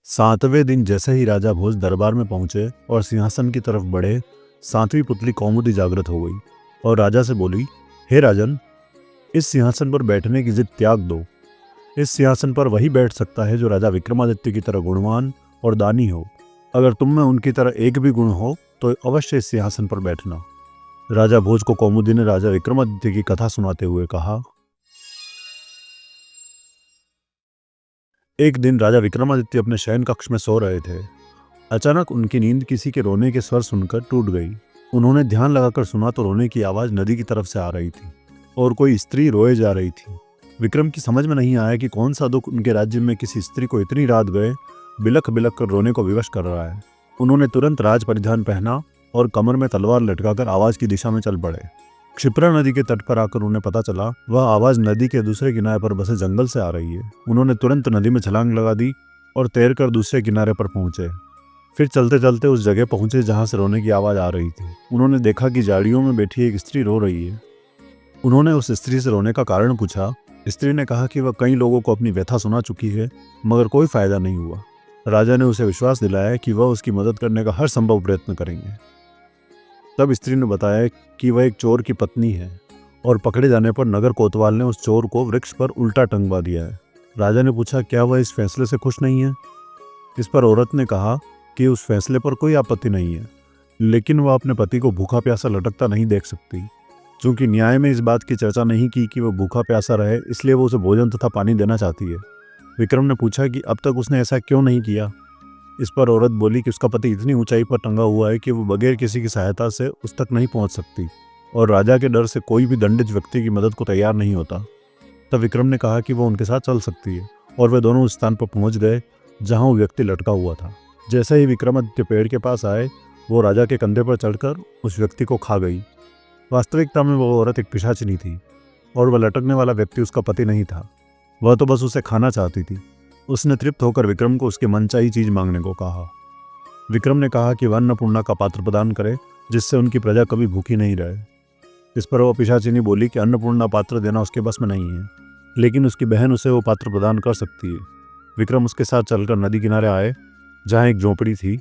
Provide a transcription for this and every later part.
सातवें दिन जैसे ही राजा भोज दरबार में पहुंचे और सिंहासन की तरफ बढ़े, सातवीं पुतली कौमुदी जागृत हो गई और राजा से बोली, हे राजन, इस सिंहासन पर बैठने की जिद त्याग दो। इस सिंहासन पर वही बैठ सकता है जो राजा विक्रमादित्य की तरह गुणवान और दानी हो। अगर तुम में उनकी तरह एक भी गुण हो तो अवश्य इस सिंहासन पर बैठना। राजा भोज को कौमुदी ने राजा विक्रमादित्य की कथा सुनाते हुए कहा। एक दिन राजा विक्रमादित्य अपने शयन कक्ष में सो रहे थे। अचानक उनकी नींद किसी के रोने के स्वर सुनकर टूट गई। उन्होंने ध्यान लगाकर सुना तो रोने की आवाज नदी की तरफ से आ रही थी और कोई स्त्री रोए जा रही थी। विक्रम की समझ में नहीं आया कि कौन सा दुख उनके राज्य में किसी स्त्री को इतनी रात गए बिलख बिलख कर रोने को विवश कर रहा है। उन्होंने तुरंत राज परिधान पहना और कमर में तलवार लटकाकर आवाज की दिशा में चल पड़े। क्षिप्रा नदी के तट पर आकर उन्हें पता चला वह आवाज नदी के दूसरे किनारे पर बसे जंगल से आ रही है। उन्होंने तुरंत नदी में छलांग लगा दी और तैरकर दूसरे किनारे पर पहुंचे। फिर चलते चलते उस जगह पहुंचे जहां से रोने की आवाज आ रही थी। उन्होंने देखा कि झाड़ियों में बैठी एक स्त्री रो रही है। उन्होंने उस स्त्री से रोने का कारण पूछा। स्त्री ने कहा कि वह कई लोगों को अपनी व्यथा सुना चुकी है मगर कोई फायदा नहीं हुआ। राजा ने उसे विश्वास दिलाया कि वह उसकी मदद करने का हर संभव प्रयत्न करेंगे। तब स्त्री ने बताया कि वह एक चोर की पत्नी है और पकड़े जाने पर नगर कोतवाल ने उस चोर को वृक्ष पर उल्टा टंगवा दिया है। राजा ने पूछा, क्या वह इस फैसले से खुश नहीं है? इस पर औरत ने कहा कि उस फैसले पर कोई आपत्ति नहीं है, लेकिन वह अपने पति को भूखा प्यासा लटकता नहीं देख सकती। चूंकि न्याय में इस बात की चर्चा नहीं की कि वह भूखा प्यासा रहे, इसलिए वो उसे भोजन तथा पानी देना चाहती है। विक्रम ने पूछा कि अब तक उसने ऐसा क्यों नहीं किया। इस पर औरत बोली कि उसका पति इतनी ऊंचाई पर टंगा हुआ है कि वो बगैर किसी की सहायता से उस तक नहीं पहुंच सकती और राजा के डर से कोई भी दंडित व्यक्ति की मदद को तैयार नहीं होता। तब विक्रम ने कहा कि वो उनके साथ चल सकती है और वे दोनों उस स्थान पर पहुंच गए जहां वो व्यक्ति लटका हुआ था। जैसे ही विक्रमादित्य पेड़ के पास आए, वो राजा के कंधे पर चढ़कर उस व्यक्ति को खा गई। वास्तविकता में वो औरत एक पिशाचिनी थी और वह लटकने वाला व्यक्ति उसका पति नहीं था। वह तो बस उसे खाना चाहती थी। उसने तृप्त होकर विक्रम को उसके मनचाही चीज मांगने को कहा। विक्रम ने कहा कि वह अन्नपूर्णा का पात्र प्रदान करे जिससे उनकी प्रजा कभी भूखी नहीं रहे। इस पर वह पिशाचिनी बोली कि अन्नपूर्णा पात्र देना उसके बस में नहीं है, लेकिन उसकी बहन उसे वो पात्र प्रदान कर सकती है। विक्रम उसके साथ चलकर नदी किनारे आए जहाँ एक झोंपड़ी थी।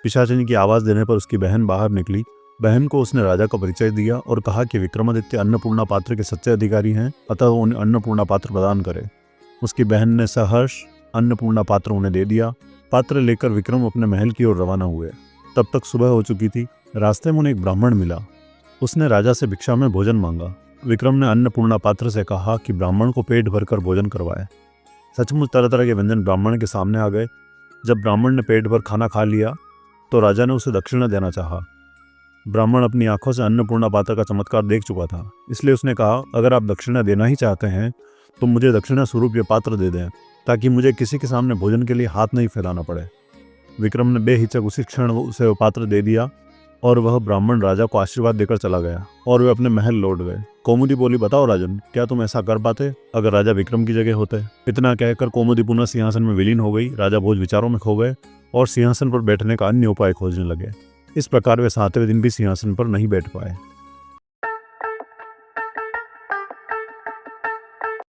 पिशाचिनी की आवाज़ देने पर उसकी बहन बाहर निकली। बहन को उसने राजा का परिचय दिया और कहा कि विक्रमादित्य अन्नपूर्णा पात्र के सच्चे अधिकारी हैं, अतः वो उन्हें अन्नपूर्णा पात्र प्रदान करे। उसकी बहन ने सहर्ष अन्नपूर्णा पात्र उन्हें दे दिया। पात्र लेकर विक्रम अपने महल की ओर रवाना हुए। तब तक सुबह हो चुकी थी। रास्ते में उन्हें एक ब्राह्मण मिला। उसने राजा से भिक्षा में भोजन मांगा। विक्रम ने अन्नपूर्णा पात्र से कहा कि ब्राह्मण को पेट भरकर भोजन करवाए। सचमुच तरह तरह के व्यंजन ब्राह्मण के सामने आ गए। जब ब्राह्मण ने पेट भर खाना खा लिया तो राजा ने उसे दक्षिणा देना चाहा। ब्राह्मण अपनी आंखों से अन्नपूर्णा पात्र का चमत्कार देख चुका था, इसलिए उसने कहा, अगर आप दक्षिणा देना ही चाहते हैं तो मुझे दक्षिणा स्वरूप ये पात्र दे दें, ताकि मुझे किसी के सामने भोजन के लिए हाथ नहीं फैलाना पड़े। विक्रम ने बेहिचक उसी क्षण उसे वो पात्र दे दिया और वह ब्राह्मण राजा को आशीर्वाद देकर चला गया और वे अपने महल लौट गए। कौमुदी बोली, बताओ राजन, क्या तुम ऐसा कर पाते अगर राजा विक्रम की जगह होते? इतना कहकर कौमुदी पुनः सिंहासन में विलीन हो गई। राजा भोज विचारों में खो गए और सिंहासन पर बैठने का अन्य उपाय खोजने लगे। इस प्रकार वे 7वें दिन भी सिंहासन पर नहीं बैठ पाए।